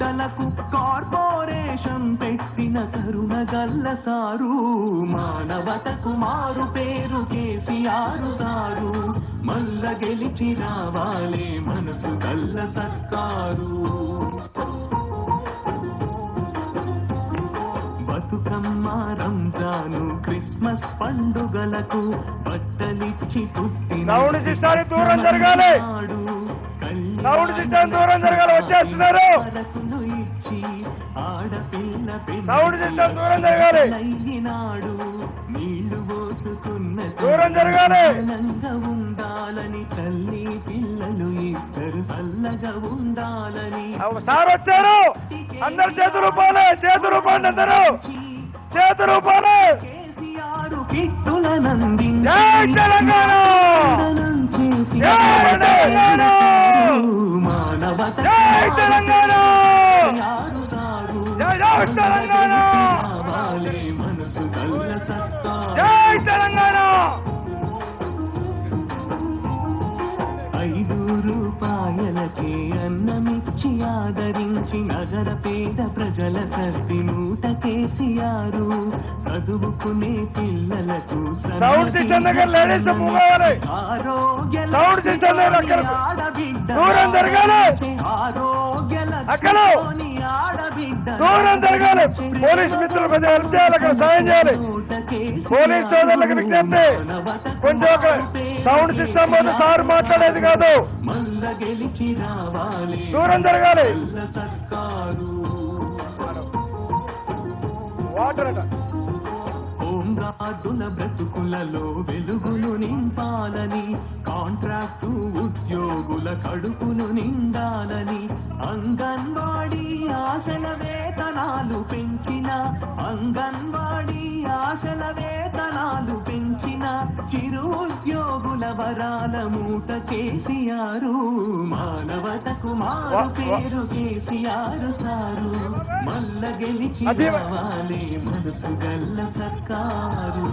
బిడ్డలకు కార్పొరేషన్ పెట్టిన కరుణ గల్ల సారు, మానవతకు మారు పేరు కేసీఆర్ సారు, మల్ల గెలిచి రావాలే మనసు గల్ల సర్కారు. బతుకమ్మ రంజాను క్రిస్మస్ పండుగలకు బట్టలిచ్చి పుట్టిన ఇచ్చి ఆడపిల్ల పెళ్ళినాడు నీళ్లు పోసుకున్న ఉండాలని తల్లి పిల్లలు ఇద్దరు చల్లగా ఉండాలని. సార్ వచ్చారు, అందరు చేతులు పోలే, చేతులు పోండి, అందరూ చేతులు పోలే. కేసీఆర్ కిట్టుల నంది మానవత మనసు కల్ల సత్తా. జై తెలంగాణ. 5 రూపాయలకే అన్నమిచ్చి ఆదరించి నగర పేద ప్రజల సర్ది మూట కేసీఆరు, చదువుకునే పిల్లలకు ఆరోగ్య పోలీస్ మిత్రులు కొంచెం హెల్ప్ చేయాలి, అక్కడ సాయం చేయాలి. పోలీస్ సోదరులకు విజ్ఞప్తి, కొంచెం సౌండ్ సిస్టమ్ వద్ద సార్ మాట్లాడేది కాదు, దూరం జరగాలి. వాటర్ అట. హోంగార్డుల బ్రతుకులలో వెలుగులు నింపాలని, కాంట్రాక్టు ఉద్యోగుల కడుపులు నిండాలని, అంగన్వాడీ ఆశల వేతనాలు పెంచిన, అంగన్వాడీ ఆశల వేతనాలు పెంచిన, చిరు ఉద్యోగుల వరాల మూట కేసీఆరు, మానవతకు మారు పేరు కేసీఆరు సారు, మల్ల గెలిచి రావాలే మనసు గల్ల సర్కారు.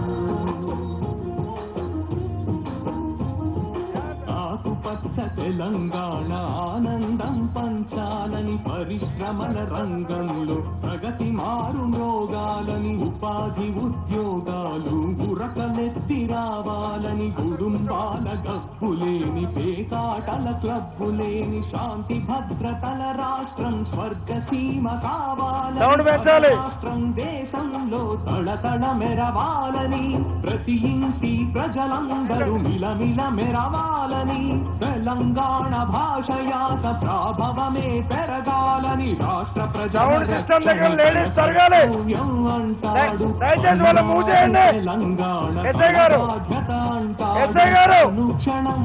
ఆకుపచ్చ తెలంగాణ ఆనందం పంచాలని, పరిశ్రమల రంగంలో ప్రగతి మారు మ్రోగాలని, ఉపాధి ఉద్యోగాలు ఉరకలెత్తి రావాలని, కుటుంబాల గబ్బులేని పేకాటల క్లబ్బులేని, శాంతి భద్రతల రాష్ట్రం స్వర్గసీమ కావాలని, రాష్ట్రం దేశంలో తళతళ మెరవాలని, ప్రతి ఇంటి ప్రజలందరూ మిలమిల మెరవాలని, తెలంగాణ భాష యాస ప్రాభవమే పెరగాలని, రాష్ట్ర ప్రజలు అంటాడు తెలంగాణ అనుక్షణం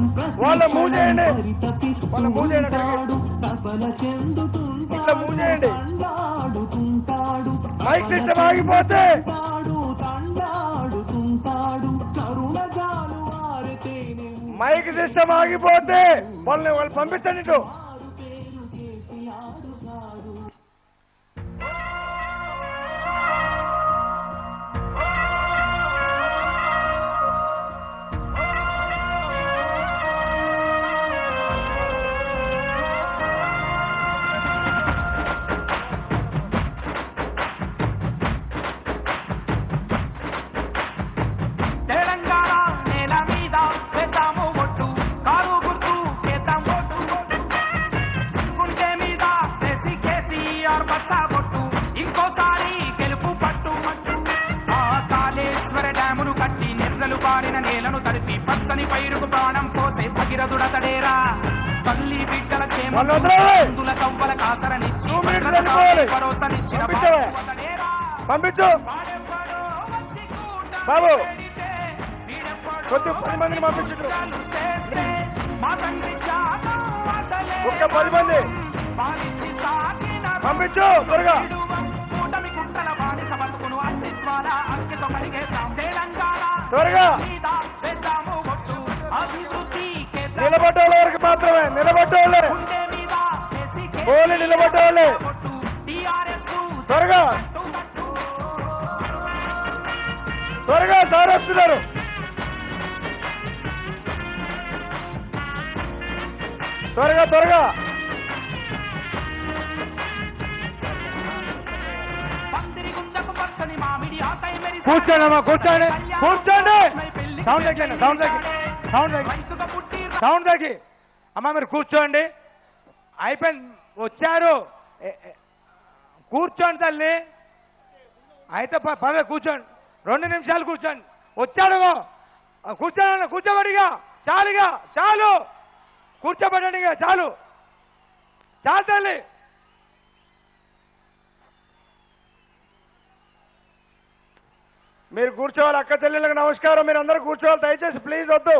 పరితపిస్తుంటాడు, తపన చెందుతుంటాడు, తండాడుతుంటాడు, కరుణ జాలు వారితేనే. మైక్ సిస్టమ్ ఆగిపోతే వాళ్ళు పంపించండి. నేలను తడిపి పచ్చని పైరుకు ప్రాణం పోతే భగీరథుడతడేరా, తల్లి బిడ్డల చేతుల కవ్వల కాసరనిచ్చి భరోసనిచ్చిన పంపించు బాబు. కొద్ది 10 మందిని పంపించు, ఒక్క 10 మంది పంపించు త్వరగా. త్వరగా నిలబడ్డోళ్ళ వరకు మాత్రమే, నిలబడ్డోళ్ళే పోలీ నిలబడ్డోళ్ళే. త్వరగా త్వరగా సార్ వస్తున్నారు. త్వరగా త్వరగా కూర్చోండి అమ్మా, కూర్చోండి, కూర్చోండి. సౌండ్ తగ్గింది, సౌండ్ తగ్గి, సౌండ్ తగ్గి, సౌండ్ తగ్గి. అమ్మా మీరు కూర్చోండి, అయిపోయింది, వచ్చారు, కూర్చోండి తల్లి. అయితే పర్లేదు కూర్చోండి, 2 నిమిషాలు కూర్చోండి. వచ్చాడు, కూర్చోండి, కూర్చోబడిగా చాలుగా, చాలు కూర్చోబెట్టండి, చాలు చాలు తల్లి. మీరు కూర్చోవాలి, అక్క చెల్లెళ్ళకి నమస్కారం. మీరు అందరూ కూర్చోవాలి దయచేసి, ప్లీజ్ వద్దు,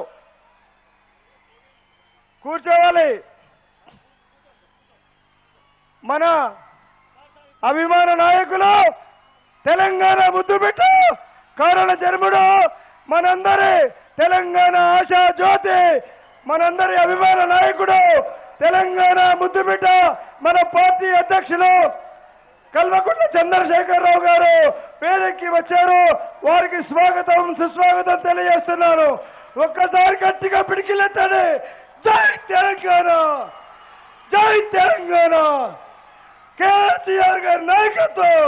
కూర్చోవాలి. మన అభిమాన నాయకులు, తెలంగాణ ముద్దుబిడ్డ, కారణ జన్ముడు, మనందరి తెలంగాణ ఆశా జ్యోతి, మనందరి అభిమాన నాయకుడు, తెలంగాణ ముద్దుబిడ్డ, మన పార్టీ అధ్యక్షులు కల్వకుంట్ల చంద్రశేఖరరావు గారు వేదికకి వచ్చారు. వారికి స్వాగతం సుస్వాగతం తెలియజేస్తున్నాను. ఒక్కసారి గట్టిగా పిడికిలెత్తండి. జై తెలంగాణ, జై తెలంగాణ, కేసీఆర్ గారి నాయకత్వం.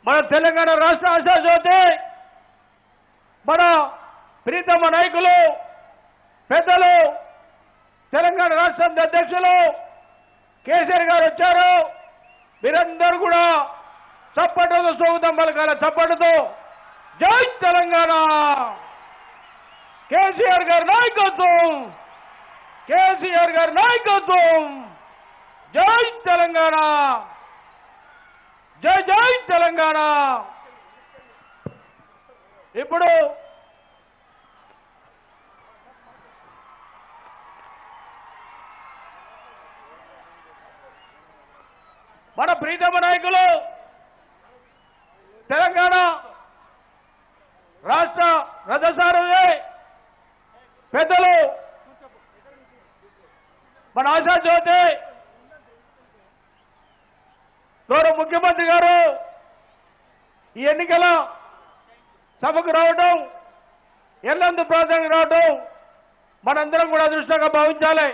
మన తెలంగాణ రాష్ట్ర ఆశాజ్యోతి, మన ప్రీతమ నాయకులు, పెద్దలు, తెలంగాణ రాష్ట్ర అధ్యక్షులు కేసీఆర్ గారు వచ్చారు. మీరందరూ కూడా చప్పట్లతో స్వాగతం పలకాల, చప్పట్లతో. జై తెలంగాణ, కేసీఆర్ గారి నాయకత్వం, కేసీఆర్ గారి నాయకత్వం. జై తెలంగాణ, జై జై తెలంగాణ. ఇప్పుడు మన ప్రీతమ నాయకులు, తెలంగాణ రాష్ట్ర రథసారథి పెద్దలు, మన ఆశాజ్యోతి గౌరవ ముఖ్యమంత్రి గారు ఈ ఎన్నికల సభకు రావడం, ఎల్లందు ప్రాంతానికి రావడం మనందరం కూడా అదృష్టంగా భావించాలి.